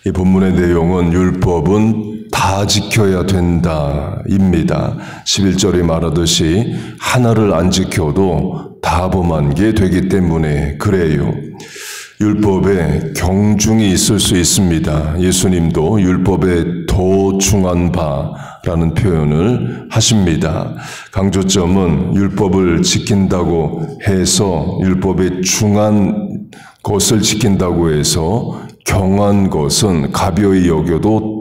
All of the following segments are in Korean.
이 본문의 내용은 율법은 다 지켜야 된다입니다. 11절에 말하듯이 하나를 안 지켜도 다 범한 게 되기 때문에 그래요. 율법에 경중이 있을 수 있습니다. 예수님도 율법에 더 중한 바라는 표현을 하십니다. 강조점은 율법을 지킨다고 해서 율법에 중한 것을 지킨다고 해서 경한 것은 가벼이 여겨도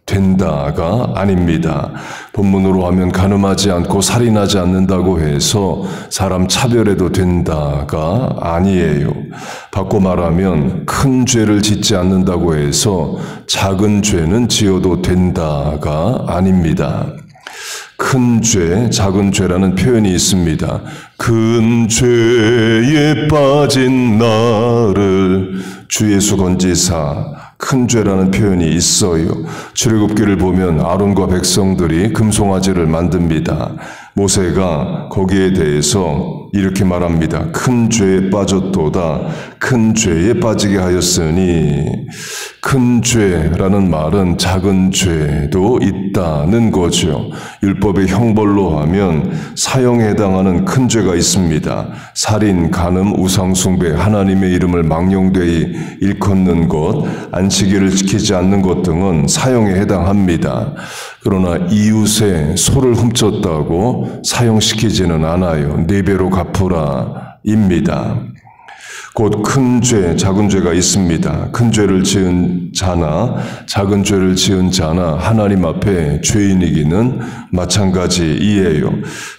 된다가 아닙니다. 본문으로 하면 간음하지 않고 살인하지 않는다고 해서 사람 차별해도 된다가 아니에요. 바꿔 말하면 큰 죄를 짓지 않는다고 해서 작은 죄는 지어도 된다가 아닙니다. 큰 죄, 작은 죄라는 표현이 있습니다. 큰 죄에 빠진 나를 주 예수 건지사, 큰 죄라는 표현이 있어요. 출애굽기를 보면 아론과 백성들이 금송아지를 만듭니다. 모세가 거기에 대해서 이렇게 말합니다. 큰 죄에 빠졌도다. 큰 죄에 빠지게 하였으니, 큰 죄라는 말은 작은 죄도 있다는 거죠. 율법의 형벌로 하면 사형에 해당하는 큰 죄가 있습니다. 살인, 간음, 우상숭배, 하나님의 이름을 망령되이 일컫는 것, 안식일을 지키지 않는 것 등은 사형에 해당합니다. 그러나 이웃의 소를 훔쳤다고 사형시키지는 않아요. 4배로 갚으라입니다. 곧 큰 죄, 작은 죄가 있습니다. 큰 죄를 지은 자나 작은 죄를 지은 자나 하나님 앞에 죄인이기는 마찬가지이에요.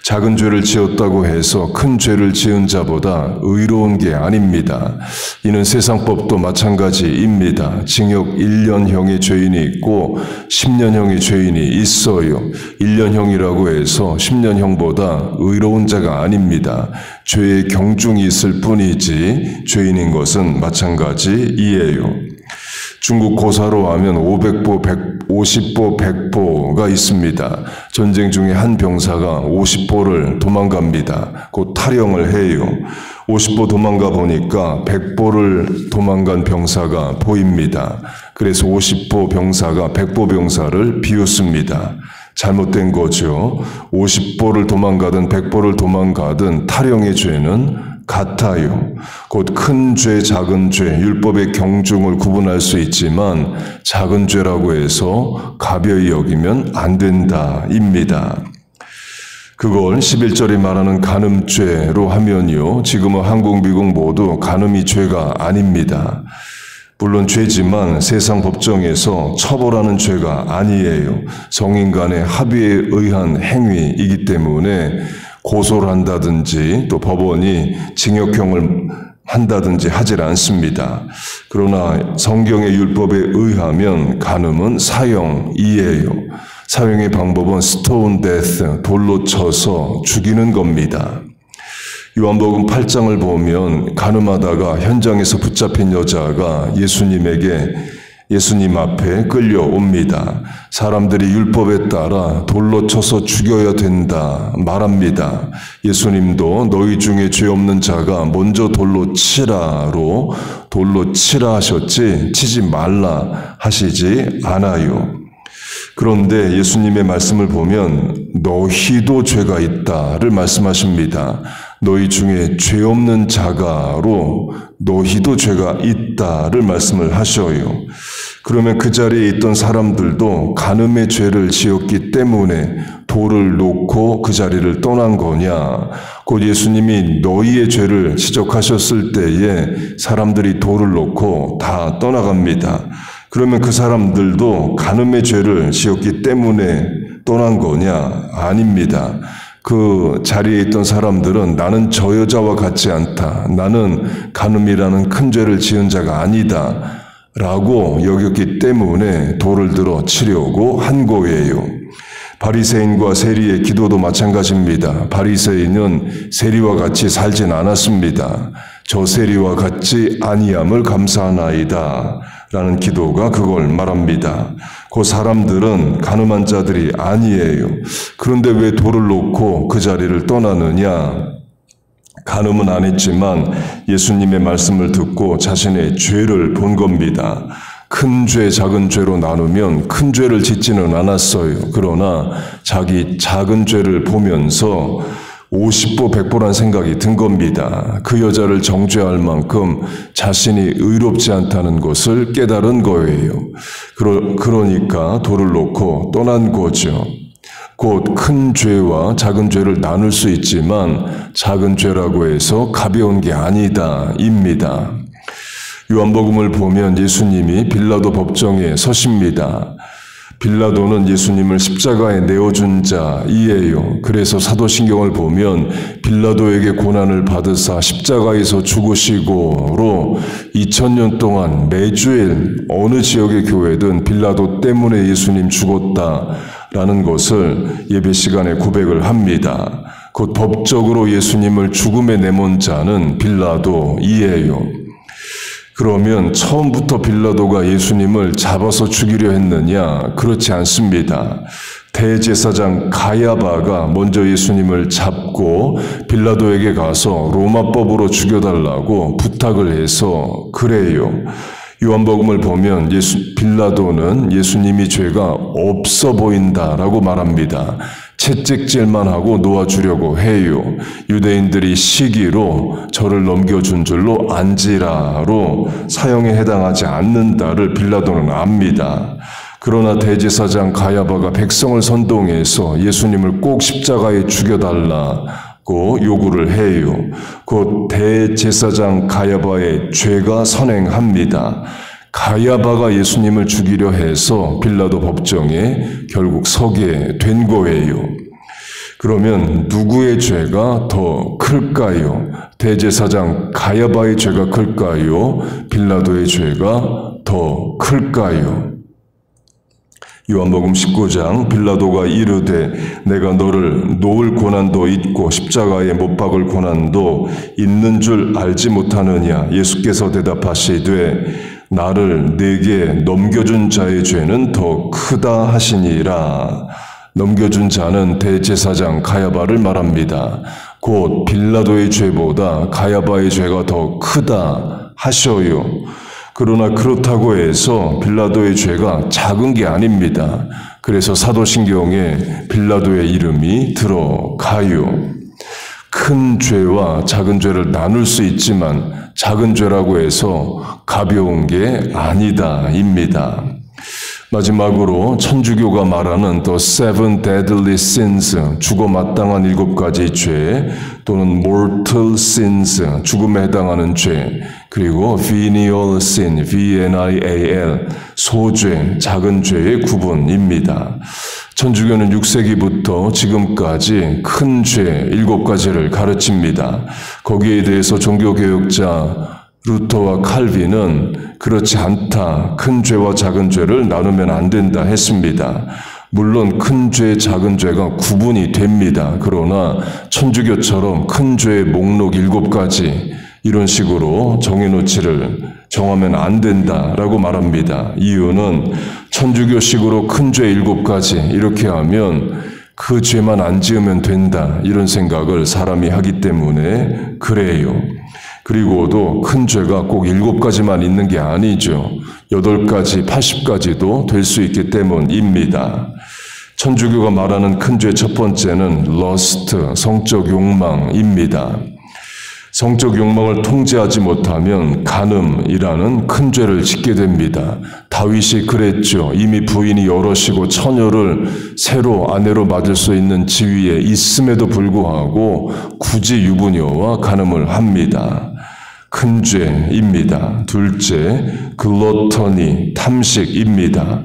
작은 죄를 지었다고 해서 큰 죄를 지은 자보다 의로운 게 아닙니다. 이는 세상법도 마찬가지입니다. 징역 1년형의 죄인이 있고 10년형의 죄인이 있어요. 1년형이라고 해서 10년형보다 의로운 자가 아닙니다. 죄의 경중이 있을 뿐이지 죄인인 것은 마찬가지이에요. 중국 고사로 하면 500보, 50보, 100보가 있습니다. 전쟁 중에 한 병사가 50보를 도망갑니다. 곧 탈영을 해요. 50보 도망가 보니까 100보를 도망간 병사가 보입니다. 그래서 50보 병사가 100보 병사를 비웃습니다. 잘못된 거죠. 50보를 도망가든 100보를 도망가든 탈영의 죄는 같아요. 곧 큰 죄, 작은 죄, 율법의 경중을 구분할 수 있지만 작은 죄라고 해서 가벼이 여기면 안 된다입니다. 그걸 11절이 말하는 간음죄로 하면요. 지금은 한국, 미국 모두 간음이 죄가 아닙니다. 물론 죄지만 세상 법정에서 처벌하는 죄가 아니에요. 성인 간의 합의에 의한 행위이기 때문에 고소를 한다든지 또 법원이 징역형을 한다든지 하질 않습니다. 그러나 성경의 율법에 의하면 간음은 사형이에요. 사형의 방법은 스톤 데스, 돌로 쳐서 죽이는 겁니다. 요한복음 8장을 보면 간음하다가 현장에서 붙잡힌 여자가 예수님 앞에 끌려옵니다. 사람들이 율법에 따라 돌로 쳐서 죽여야 된다 말합니다. 예수님도 너희 중에 죄 없는 자가 먼저 돌로 치라로 돌로 치라 하셨지 치지 말라 하시지 않아요. 그런데 예수님의 말씀을 보면 너희도 죄가 있다를 말씀하십니다. 너희 중에 죄 없는 자가로 너희도 죄가 있다를 말씀을 하셔요. 그러면 그 자리에 있던 사람들도 간음의 죄를 지었기 때문에 돌을 놓고 그 자리를 떠난 거냐? 곧 예수님이 너희의 죄를 지적하셨을 때에 사람들이 돌을 놓고 다 떠나갑니다. 그러면 그 사람들도 간음의 죄를 지었기 때문에 떠난 거냐? 아닙니다. 그 자리에 있던 사람들은 나는 저 여자와 같지 않다. 나는 간음이라는 큰 죄를 지은 자가 아니다. 라고 여겼기 때문에 돌을 들어 치려고 한 거예요. 바리새인과 세리의 기도도 마찬가지입니다. 바리새인은 세리와 같이 살진 않았습니다. 저 세리와 같지 아니함을 감사하나이다. 라는 기도가 그걸 말합니다. 그 사람들은 간음한 자들이 아니에요. 그런데 왜 돌을 놓고 그 자리를 떠나느냐? 간음은 안 했지만 예수님의 말씀을 듣고 자신의 죄를 본 겁니다. 큰 죄, 작은 죄로 나누면 큰 죄를 짓지는 않았어요. 그러나 자기 작은 죄를 보면서 50보 100보란 생각이 든 겁니다. 그 여자를 정죄할 만큼 자신이 의롭지 않다는 것을 깨달은 거예요. 그러니까 돌을 놓고 떠난 거죠. 곧 큰 죄와 작은 죄를 나눌 수 있지만 작은 죄라고 해서 가벼운 게 아니다 입니다. 요한복음을 보면 예수님이 빌라도 법정에 서십니다. 빌라도는 예수님을 십자가에 내어준 자이에요. 그래서 사도신경을 보면 빌라도에게 고난을 받으사 십자가에서 죽으시고로 2000년 동안 매주일 어느 지역의 교회든 빌라도 때문에 예수님 죽었다라는 것을 예배 시간에 고백을 합니다. 곧 법적으로 예수님을 죽음에 내몬 자는 빌라도이에요. 그러면 처음부터 빌라도가 예수님을 잡아서 죽이려 했느냐? 그렇지 않습니다. 대제사장 가야바가 먼저 예수님을 잡고 빌라도에게 가서 로마법으로 죽여달라고 부탁을 해서 그래요. 요한복음을 보면 빌라도는 예수님이 죄가 없어 보인다라고 말합니다. 채찍질만 하고 놓아주려고 해요. 유대인들이 시기로 저를 넘겨준 줄로 안지라로 사형에 해당하지 않는다를 빌라도는 압니다. 그러나 대제사장 가야바가 백성을 선동해서 예수님을 꼭 십자가에 죽여달라고 요구를 해요. 곧 대제사장 가야바의 죄가 선행합니다. 가야바가 예수님을 죽이려 해서 빌라도 법정에 결국 서게 된 거예요. 그러면 누구의 죄가 더 클까요? 대제사장 가야바의 죄가 클까요? 빌라도의 죄가 더 클까요? 요한복음 19장 빌라도가 이르되 내가 너를 놓을 고난도 있고 십자가에 못 박을 고난도 있는 줄 알지 못하느냐? 예수께서 대답하시되 나를 네게 넘겨준 자의 죄는 더 크다 하시니라. 넘겨준 자는 대제사장 가야바를 말합니다. 곧 빌라도의 죄보다 가야바의 죄가 더 크다 하셔요. 그러나 그렇다고 해서 빌라도의 죄가 작은 게 아닙니다. 그래서 사도신경에 빌라도의 이름이 들어가요. 큰 죄와 작은 죄를 나눌 수 있지만 작은 죄라고 해서 가벼운 게 아니다입니다. 마지막으로 천주교가 말하는 The Seven Deadly Sins, 죽어 마땅한 7가지 죄, 또는 Mortal Sins, 죽음에 해당하는 죄, 그리고 Venial Sin, VNIAL, 소죄, 작은 죄의 구분입니다. 천주교는 6세기부터 지금까지 큰 죄 7가지를 가르칩니다. 거기에 대해서 종교개혁자 루터와 칼빈은 그렇지 않다. 큰 죄와 작은 죄를 나누면 안 된다 했습니다. 물론 큰 죄, 작은 죄가 구분이 됩니다. 그러나 천주교처럼 큰 죄의 목록 7가지 이런 식으로 정하면 안 된다라고 말합니다. 이유는 천주교식으로 큰 죄 7가지 이렇게 하면 그 죄만 안 지으면 된다 이런 생각을 사람이 하기 때문에 그래요. 그리고도 큰 죄가 꼭 7가지만 있는 게 아니죠. 8가지, 80가지도 될 수 있기 때문입니다. 천주교가 말하는 큰 죄 첫 번째는 러스트, 성적 욕망입니다. 성적 욕망을 통제하지 못하면 간음이라는 큰 죄를 짓게 됩니다. 다윗이 그랬죠. 이미 부인이 여럿이고 처녀를 새로 아내로 맞을 수 있는 지위에 있음에도 불구하고 굳이 유부녀와 간음을 합니다. 큰 죄입니다. 둘째, 글러터니, 탐식입니다.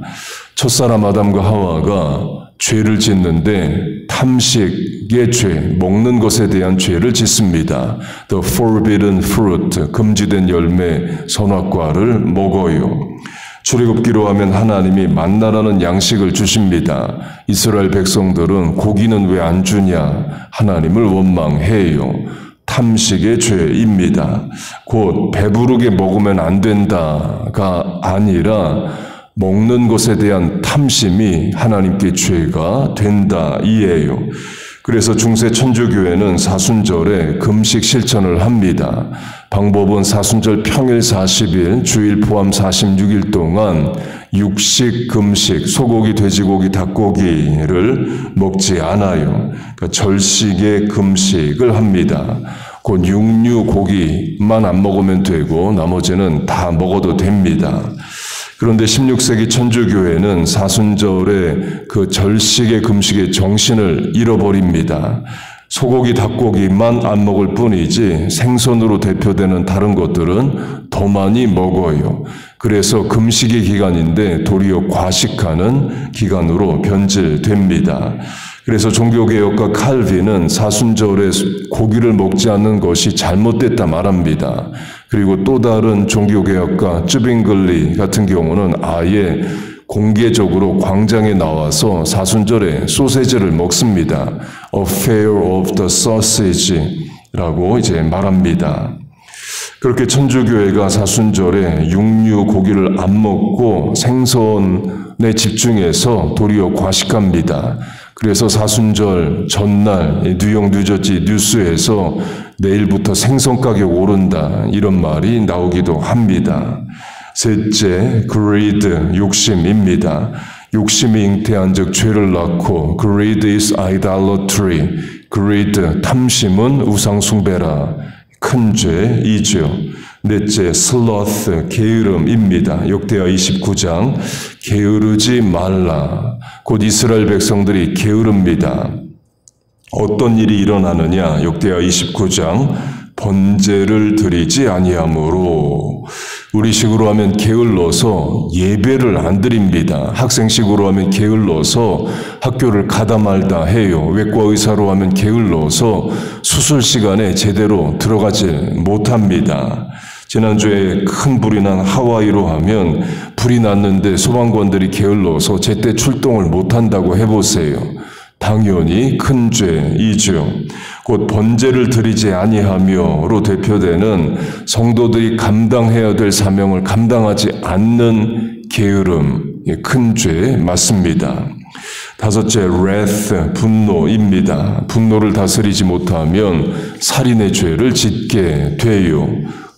첫사람 아담과 하와가 죄를 짓는데 탐식의 죄, 먹는 것에 대한 죄를 짓습니다. The forbidden fruit, 금지된 열매, 선악과를 먹어요. 출애굽기로 하면 하나님이 만나라는 양식을 주십니다. 이스라엘 백성들은 고기는 왜 안 주냐? 하나님을 원망해요. 탐식의 죄입니다. 곧 배부르게 먹으면 안 된다가 아니라 먹는 것에 대한 탐심이 하나님께 죄가 된다 이에요. 그래서 중세 천주교회는 사순절에 금식 실천을 합니다. 방법은 사순절 평일 40일, 주일 포함 46일 동안 육식, 금식, 소고기, 돼지고기, 닭고기를 먹지 않아요. 그러니까 절식의 금식을 합니다. 곧 육류, 고기만 안 먹으면 되고 나머지는 다 먹어도 됩니다. 그런데 16세기 천주교회는 사순절에 그 절식의 금식의 정신을 잃어버립니다. 소고기, 닭고기만 안 먹을 뿐이지 생선으로 대표되는 다른 것들은 더 많이 먹어요. 그래서 금식의 기간인데 도리어 과식하는 기간으로 변질됩니다. 그래서 종교개혁가 칼빈은 사순절에 고기를 먹지 않는 것이 잘못됐다 말합니다. 그리고 또 다른 종교개혁가 쯔빙글리 같은 경우는 아예 공개적으로 광장에 나와서 사순절에 소세지를 먹습니다. A fair of the sausage라고 이제 말합니다. 그렇게 천주교회가 사순절에 육류, 고기를 안 먹고 생선에 집중해서 도리어 과식합니다. 그래서 사순절 전날 뉴욕, 뉴저지 뉴스에서 내일부터 생선 가격 오른다 이런 말이 나오기도 합니다. 셋째, greed, 욕심입니다. 욕심이 잉태한 즉 죄를 낳고 greed is idolatry, greed, 탐심은 우상숭배라, 큰 죄이죠. 넷째, sloth, 게으름입니다. 역대하 29장, 게으르지 말라. 곧 이스라엘 백성들이 게으릅니다. 어떤 일이 일어나느냐? 역대하 29장, 번제를 드리지 아니하므로. 우리식으로 하면 게을러서 예배를 안 드립니다. 학생식으로 하면 게을러서 학교를 가다 말다 해요. 외과 의사로 하면 게을러서 수술 시간에 제대로 들어가지 못합니다. 지난주에 큰 불이 난 하와이로 하면 불이 났는데 소방관들이 게을러서 제때 출동을 못한다고 해보세요. 당연히 큰 죄이죠. 곧 번제를 드리지 아니하며로 대표되는 성도들이 감당해야 될 사명을 감당하지 않는 게으름, 큰 죄 맞습니다. 다섯째, wrath, 분노입니다. 분노를 다스리지 못하면 살인의 죄를 짓게 돼요.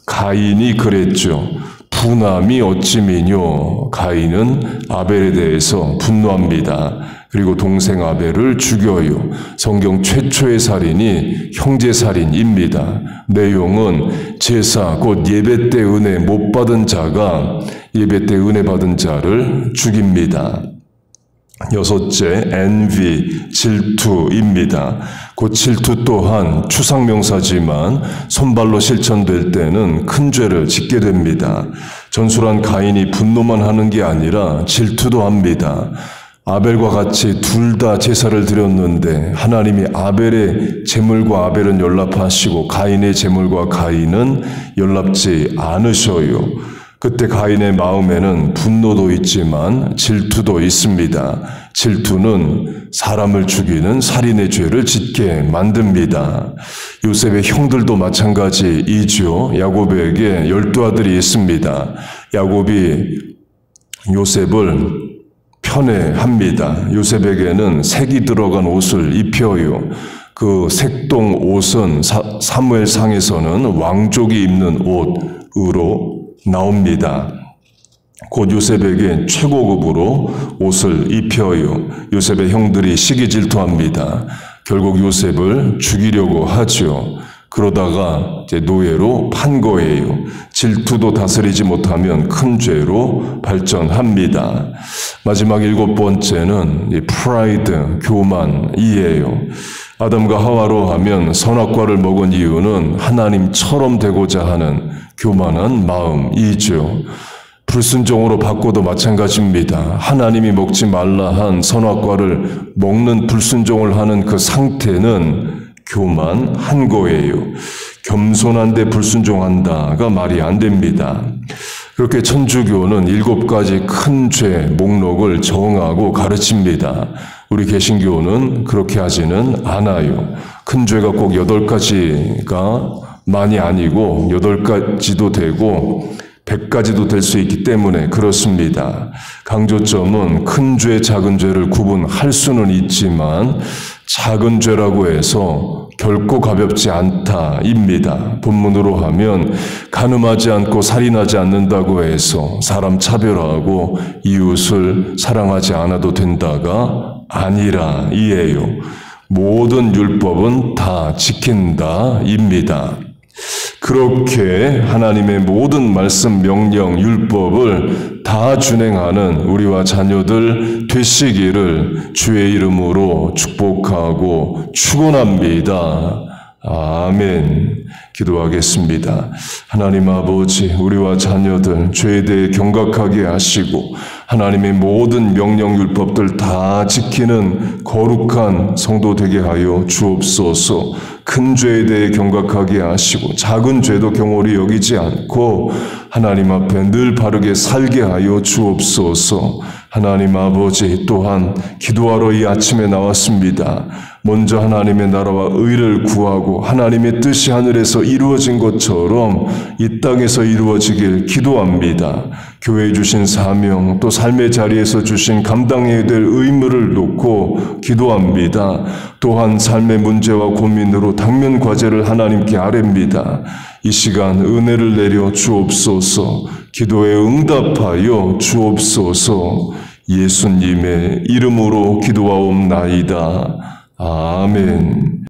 가인이 그랬죠. 분함이 어찌미뇨. 가인은 아벨에 대해서 분노합니다. 그리고 동생 아벨을 죽여요. 성경 최초의 살인이 형제살인입니다. 내용은 제사, 곧 예배 때 은혜 못 받은 자가 예배 때 은혜 받은 자를 죽입니다. 여섯째, envy, 질투입니다. 곧 질투 또한 추상명사지만 손발로 실천될 때는 큰 죄를 짓게 됩니다. 전술한 가인이 분노만 하는 게 아니라 질투도 합니다. 아벨과 같이 둘 다 제사를 드렸는데 하나님이 아벨의 제물과 아벨은 연락하시고 가인의 제물과 가인은 연락지 않으셔요. 그때 가인의 마음에는 분노도 있지만 질투도 있습니다. 질투는 사람을 죽이는 살인의 죄를 짓게 만듭니다. 요셉의 형들도 마찬가지이죠. 야곱에게 12아들이 있습니다. 야곱이 요셉을 편애합니다. 요셉에게는 색이 들어간 옷을 입혀요. 그 색동 옷은 사무엘상에서는 왕족이 입는 옷으로 나옵니다. 곧 요셉에게 최고급으로 옷을 입혀요. 요셉의 형들이 시기 질투합니다. 결국 요셉을 죽이려고 하죠. 그러다가 이제 노예로 판 거예요. 질투도 다스리지 못하면 큰 죄로 발전합니다. 마지막 7번째는 프라이드, 교만이에요. 아담과 하와로 하면 선악과를 먹은 이유는 하나님처럼 되고자 하는 교만한 마음이죠. 불순종으로 바꿔도 마찬가지입니다. 하나님이 먹지 말라 한 선악과를 먹는 불순종을 하는 그 상태는 교만한 거예요. 겸손한데 불순종한다가 말이 안 됩니다. 그렇게 천주교는 7가지 큰 죄 목록을 정하고 가르칩니다. 우리 개신교는 그렇게 하지는 않아요. 큰 죄가 꼭 8가지가 많이 아니고 8가지도 되고 100가지도 될 수 있기 때문에 그렇습니다. 강조점은 큰 죄, 작은 죄를 구분할 수는 있지만 작은 죄라고 해서 결코 가볍지 않다입니다. 본문으로 하면 간음하지 않고 살인하지 않는다고 해서 사람 차별하고 이웃을 사랑하지 않아도 된다가 아니라 이에요. 모든 율법은 다 지킨다입니다. 그렇게 하나님의 모든 말씀, 명령, 율법을 다 준행하는 우리와 자녀들 되시기를 주의 이름으로 축복하고 축원합니다. 아멘. 기도하겠습니다. 하나님 아버지, 우리와 자녀들 죄에 대해 경각하게 하시고 하나님의 모든 명령 율법들 다 지키는 거룩한 성도 되게 하여 주옵소서. 큰 죄에 대해 경각하게 하시고 작은 죄도 경홀히 여기지 않고 하나님 앞에 늘 바르게 살게 하여 주옵소서. 하나님 아버지, 또한 기도하러 이 아침에 나왔습니다. 먼저 하나님의 나라와 의를 구하고 하나님의 뜻이 하늘에서 이루어진 것처럼 이 땅에서 이루어지길 기도합니다. 교회에 주신 사명, 또 삶의 자리에서 주신 감당해야 될 의무를 놓고 기도합니다. 또한 삶의 문제와 고민으로 당면 과제를 하나님께 아뢰입니다. 이 시간 은혜를 내려 주옵소서. 기도에 응답하여 주옵소서. 예수님의 이름으로 기도하옵나이다. 아멘.